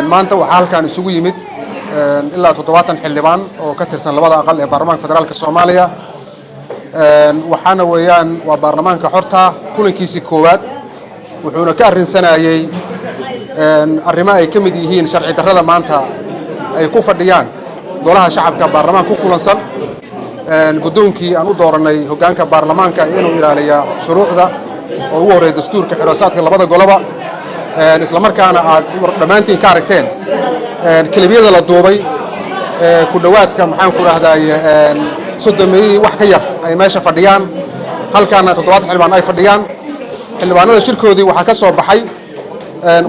maanta waxaa halkaan isugu yimid ilaa 70 xildhibaan oo ka tirsan labada aqal ee baarlamaanka federaalka Soomaaliya waxaana weeyaan waa baarlamaanka xorta kulankiisii koowaad wuxuuna ka arrinsanayay arrimo ay ka mid yihiin sharci darrada maanta ay ku fadhiyaan golaha shacabka baarlamaanka ku kulansan gudoonkii aan u dooranay hoggaanka baarlamaanka inuu ilaaliyo shuruucda oo ugu horeeya dastuurka xiroosaadka labada goloba isla markaana aad dhamaantiin ka aragteen kelibiyada la duubay ku dhawaadka maxaan ku raahday sodomeeyay wax ka yar ay meesha fadhiyaan halkaana 70 xildhibaan ay fadhiyaan xildhibaanada shirkoodii waxa ka soo baxay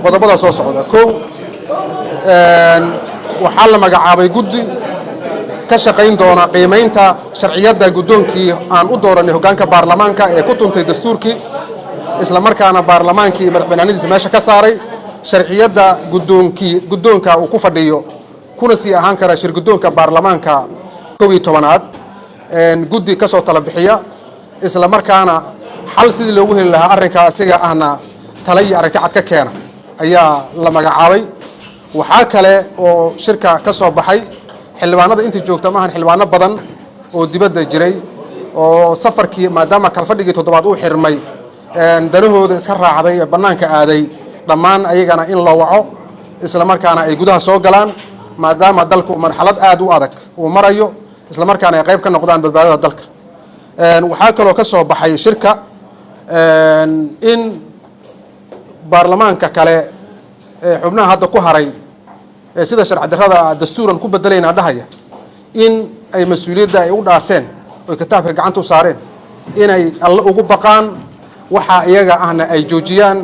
qodobada soo socda waxa la magacaabay guddi ka shaqayn doona qiimeynta sharciyada gudoonkii aan u dooranay hoggaanka baarlamaanka ee ku tuntay dastuurkii isla markaana baarlamaankii madaxbannaanidiisa meesha ka saaray sharciyada gudoonka uu ku fadhiyo kuna sii ahaan kara shir gudoonka baarlamaanka 11aad guddi ka soo tala bixiya isla markaana xal sidii loogu heli lahaa arrinka asiga ahna tala iyo aragti cad ka keena ayaa la magacaabay waxa kale oo shirka ka soo baxay xildhibaanada intii joogta maahan xildhibaano badan oo dibadda jiray oo safarkii maadaama kala fadhigii toddobaad uu xirmay danahooda iska raacday ee bannaanka aaday dhammaan ayagana in loo waco isla markaana ay gudaha soo galaan maadaama dalku marxalad aad u adag uu marayo isla markaana ay qayb ka noqdaan badbaadada dalka waxaa kaloo ka soo baxay shirka in baarlamaanka kale ee xubnaha hadda ku haray sida sharci darrada dastuuran ku bedelayna dhahaya in ay mas'uuliyadda ay u dhaarteen oo kitaabka gacanta u saareen inay alla ugu baqaan waxa iyaga ahna ay joojiyaan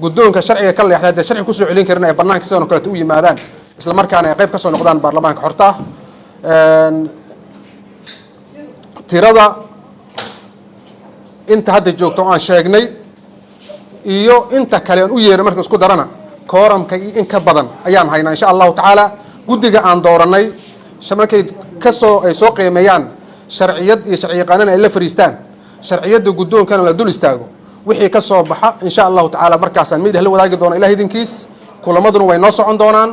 gudoonka sharciga ka leexday sharci ku soo celin karin ay bannaanka sidoo kale u yimaadaan isla markaana ay qayb ka soo noqdaan baarlamaanka xorta tirada inta hadda joogto aan sheegnay iyo inta kale aan u yeeray marka isku darana kooramka in ka badan ayaan haynaa insha Allah taala gudiga aan dooranay markay ay soo qiimeeyaan sharciyad iyo sharci qaanan ay la fariistaan sharciyada gudoonkana la dul istaago wixii ka soo baxa insha Allah taala markaas aan mid hal wadaagi doona ilaahay idinkiis kulamaduna way noo socon doonaan